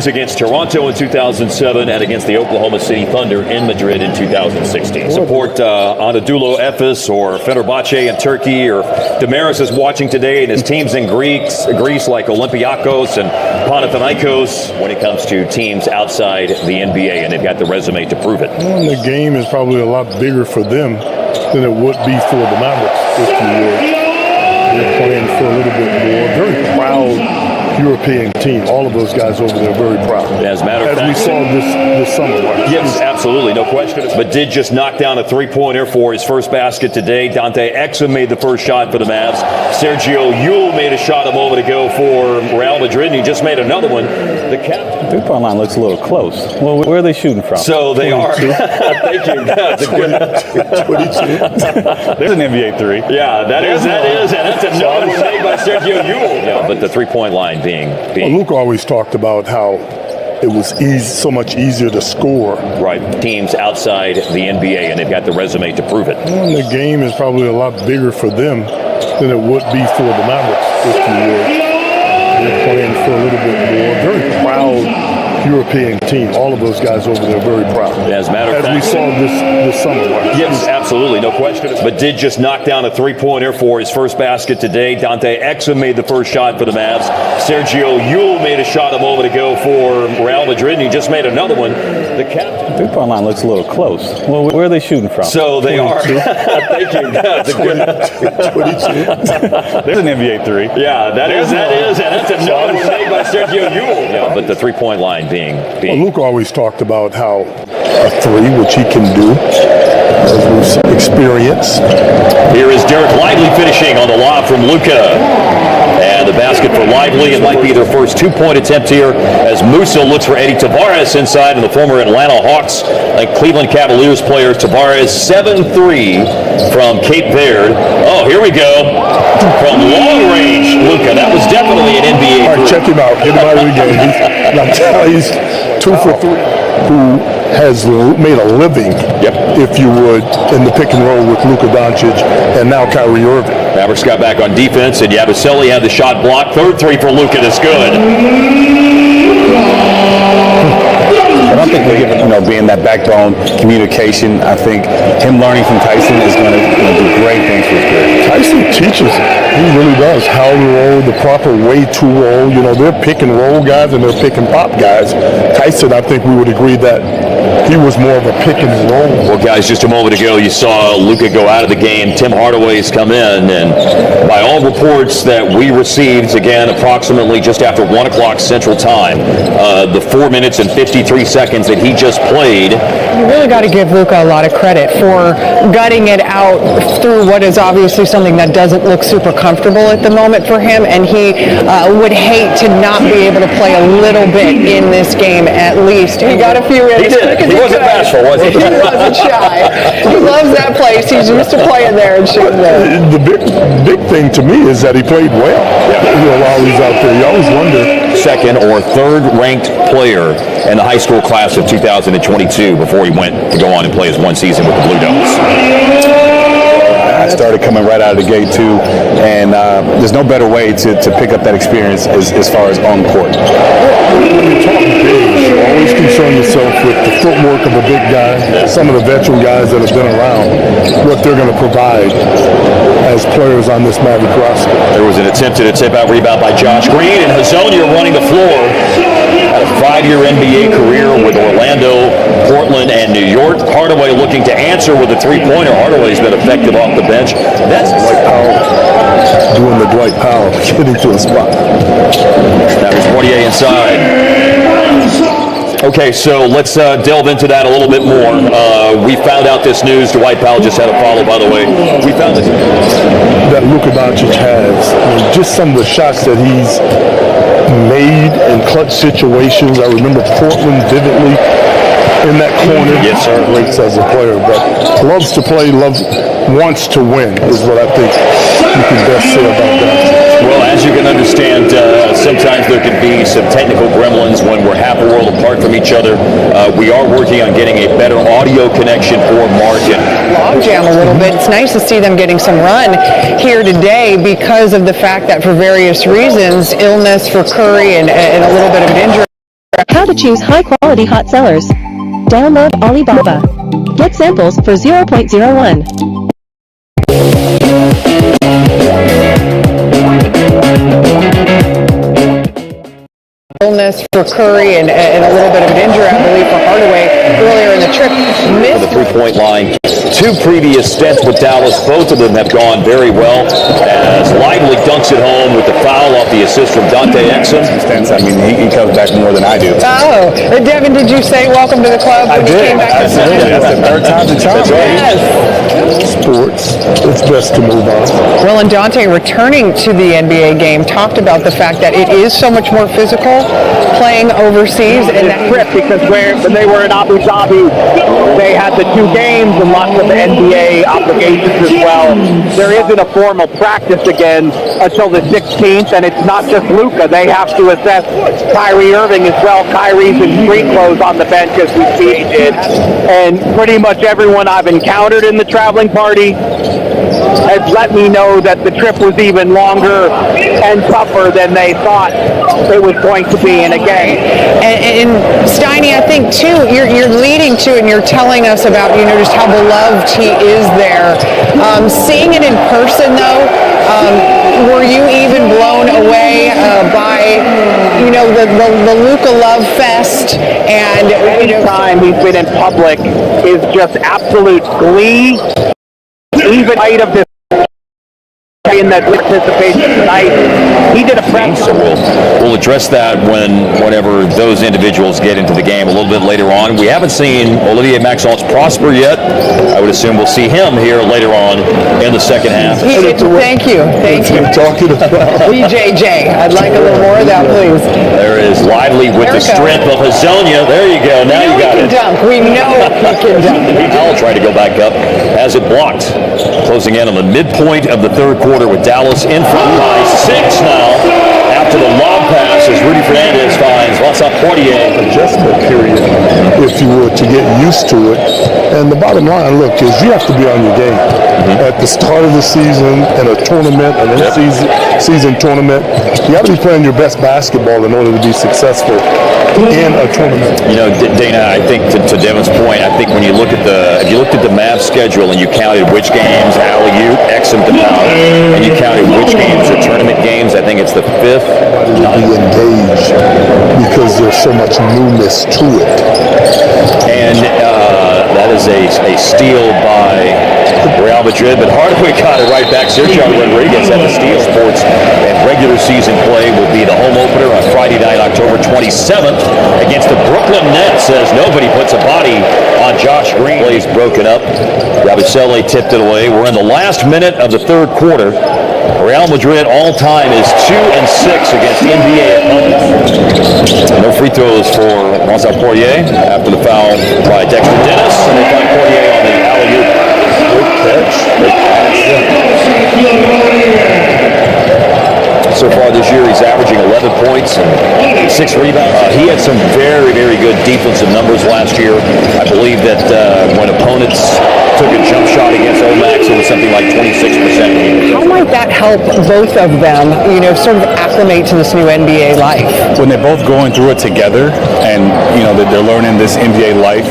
Against Toronto in 2007 and against the Oklahoma City Thunder in Madrid in 2016. Support Anadolu Efes or Fenerbahce in Turkey, or Damaris is watching today and his teams in Greece like Olympiacos and Panathinaikos when it comes to teams outside the NBA, and they've got the resume to prove it. Well, the game is probably a lot bigger for them than it would be for the Mavericks, if you would. They're playing for a little bit more. Very proud European team. All of those guys over there very proud. As a matter of fact, we saw this summer. Right? Yes, absolutely, no question. But did just knock down a three-pointer for his first basket today. Dante Exum made the first shot for the Mavs. Sergio Yul made a shot a moment ago for Real Madrid, and he just made another one. The captain. Three-point line looks a little close. Well, where are they shooting from? So they 22. Are. Thank you. That's a good. 22. There's an NBA three. Yeah, that is, and that's another one made by Sergio Yul. Yeah, but the three-point line being. Well, Luke always talked about how it was so much easier to score. Right. Teams outside the NBA, and they've got the resume to prove it. Well, the game is probably a lot bigger for them than it would be for the Mavericks, if you would. They're playing for a little bit more. Very proud European team. All of those guys over there very proud. As a matter of fact, we saw this summer. Right? Yes, absolutely, no question. But did just knock down a three-pointer for his first basket today. Dante Exum made the first shot for the Mavs. Sergio Yul made a shot a moment ago for Real Madrid, and he just made another one. The captain. Three-point line looks a little close. Well, where are they shooting from? So they 22. Are. Thank you. That's a good. 22. There's an NBA three. Yeah, that is, and that's another one made by Sergio Yul. Yeah, but the three-point line being. Well, Luke always talked about how a three, which he can do, as we've experienced. Here is Derek Lively finishing on the lob from Luka. And the basket for Lively. It might be their first two-point attempt here as Musa looks for Eddie Tavares inside, and the former Atlanta Hawks and Cleveland Cavaliers player Tavares 7-3 from Cape Verde. Oh, here we go. From long range, Luka. That was definitely an NBA. All right, check him out. Get him out of the game. He's 2 for 3. Who has made a living, if you would, in the pick and roll with Luka Doncic and now Kyrie Irving. Mavericks got back on defense, and Yabusele had the shot blocked. Third three for Luka is good. I don't think we're giving, being that backbone communication. I think him learning from Tyson is going to do great things for his career. Tyson teaches him. He really does how to roll, the proper way to roll. They're pick and roll guys and they're pick and pop guys. Tyson, I think we would agree that he was more of a pick and roll. Well, guys, just a moment ago, you saw Luka go out of the game. Tim Hardaway's come in, and by all reports that we received, again, approximately just after 1 o'clock Central Time, the 4 minutes and 53 seconds that he just played. You really got to give Luka a lot of credit for gutting it out through what is obviously something that doesn't look super comfortable at the moment for him, and he would hate to not be able to play a little bit in this game at least. He got a few in. He did. He wasn't bashful, was he? He wasn't shy. He loves that place. He's used to playing there and shooting there. The big thing to me is that he played well. While he's out there, you always wonder. Second or third ranked player in the high school class of 2022 before he went to go on and play his one season with the Blue Devils. I started coming right out of the gate too, and there's no better way to pick up that experience as far as on court. When you talk big, always concern yourself with the footwork of a big guy, some of the veteran guys that have been around, what they're going to provide as players on this Maverick roster. There was an attempted tip-out rebound by Josh Green, and Hazonia running the floor. Had a 5-year NBA career with Orlando, Portland, and New York. Hardaway looking to answer with a three-pointer. Hardaway's been effective off the bench. That's Dwight Powell doing the Dwight Powell, getting to a spot. That was Poirier inside. Okay, so let's delve into that a little bit more. We found out this news. Dwight Powell just had a follow, by the way. We found this. That Luka Doncic has. Just some of the shots that he's made in clutch situations. I remember Portland vividly in that corner. Yes, sir. Rates as a player, but loves to play, wants to win is what I think you can best say about that. Well, as you can understand, sometimes there can be some technical gremlins when we're half a world apart from each other. We are working on getting a better audio connection for Mark. Logjam a little bit. It's nice to see them getting some run here today because of the fact that for various reasons, illness for Curry and a little bit of an injury, How to choose high-quality hot sellers. Download Alibaba. Get samples for 0.01. Illness for Curry and a little bit of an injury, I believe, for Hardaway earlier in the trip. For the three-point line. 2 previous stints with Dallas, both of them have gone very well. As Lively dunks it home with the foul off the assist from Dante Exum. I mean, he comes back more than I do. Oh, Devin, did you say welcome to the club when you came back? Absolutely. That's the third time the charm. Yes. Sports, it's best to move on. Well, and Dante, returning to the NBA game, talked about the fact that it is so much more physical playing overseas and that trip, because when they were in Abu Dhabi, they had the 2 games and lots of NBA obligations as well. There isn't a formal practice again until the 16th, and it's not just Luka. They have to assess Kyrie Irving as well. Kyrie's in street clothes on the bench as we see he did. And pretty much everyone I've encountered in the traveling party has let me know that the trip was even longer and tougher than they thought it was going to be. And again, and Steiny, I think too, you're leading to, and you're telling us about, just how beloved he is there. Seeing it in person though, were you even blown away by, the Luka Love Fest? And anytime he's been in public is just absolute glee. Even light of this in that participation tonight, he did a press. So we'll address that whenever those individuals get into the game a little bit later on. We haven't seen Olivier Maxence prosper yet. I would assume we'll see him here later on in the second half. Thank you. Talking about BJJ, I'd like a little more of that, please. There is Lively with the strength of Hazonia. There you go. Now you got it. We know he can dunk. I'll try to go back up. Has it blocked. Closing in on the midpoint of the third quarter with Dallas in front by 6 now. After the lob pass as Rudy Fernandez finds Vincent Poirier. adjustment period, if you would, to get used to it. And the bottom line, look, is you have to be on your game. At the start of the season, in a tournament, an in-season tournament, you got to be playing your best basketball in order to be successful in a tournament. Dana, I think to Devin's point, I think when you look at if you looked at the Mavs schedule and you counted which games, alley-oop, Exum to foul, and you counted which games are tournament games, I think it's the 5th. Be engaged because there's so much newness to it. And that is a steal by Real Madrid, but Hardaway got it right back. Sergio Rodriguez at the Steel Sports and regular season play will be the home opener on Friday night, October 27th against the Brooklyn Nets, as nobody puts a body on Josh Green. Plays broken up. Yabusele tipped it away. We're in the last minute of the third quarter. Real Madrid all-time is 2-6 against NBA opponents. No free throws for Vincent Poirier after the foul by Dexter Dennis, and they find Poirier on the alley-oop. Good catch. So far this year, he's averaging 11 points and 6 rebounds. He had some very, very good defensive numbers last year. I believe that when opponents took a jump shot against Omax, it was something like 26%. How might that help both of them, sort of acclimate to this new NBA life? When they're both going through it together and, they're learning this NBA life.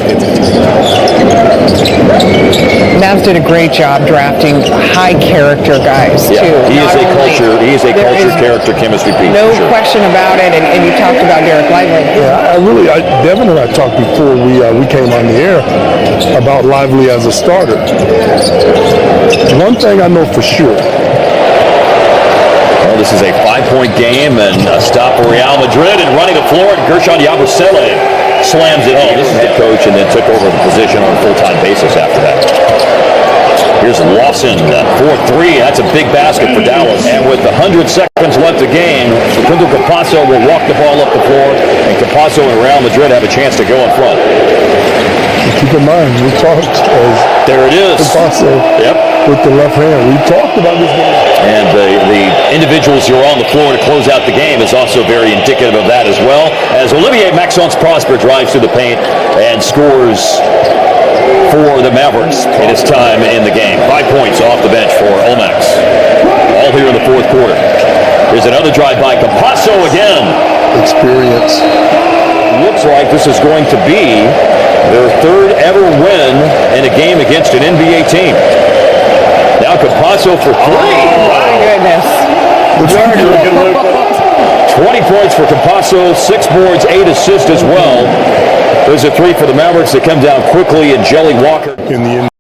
Mavs did a great job drafting high character guys, too. He is a culture character chemistry piece. No question about it, and you talked about Derek Lively. Yeah, Devin and I talked before we came on the air about Lively as a starter. One thing I know for sure. Well, this is a 5-point game and a stop for Real Madrid, and running the floor, and Gershon Yabusele slams it home. This is the coach and then took over the position on a full-time basis after that. Here's Lawson for 3. That's a big basket for Dallas. And with 100 seconds left of game, Facundo Campazzo will walk the ball up the floor, and Campazzo and Real Madrid have a chance to go in front. Keep in mind, we talked as there it is. Campazzo with the left hand. We talked about this game. And the individuals who are on the floor to close out the game is also very indicative of that as well, as Olivier Maxence Prosper drives through the paint and scores for the Mavericks in his time in the game. 5 points off the bench for Omax. All here in the fourth quarter. Here's another drive by Campazzo again. Experience. looks like this is going to be their third ever win in a game against an NBA team. Now Campasso for three. My goodness. 20 points for Campasso, 6 boards, 8 assists as well. There's a three for the Mavericks that come down quickly, and Jelly Walker. In the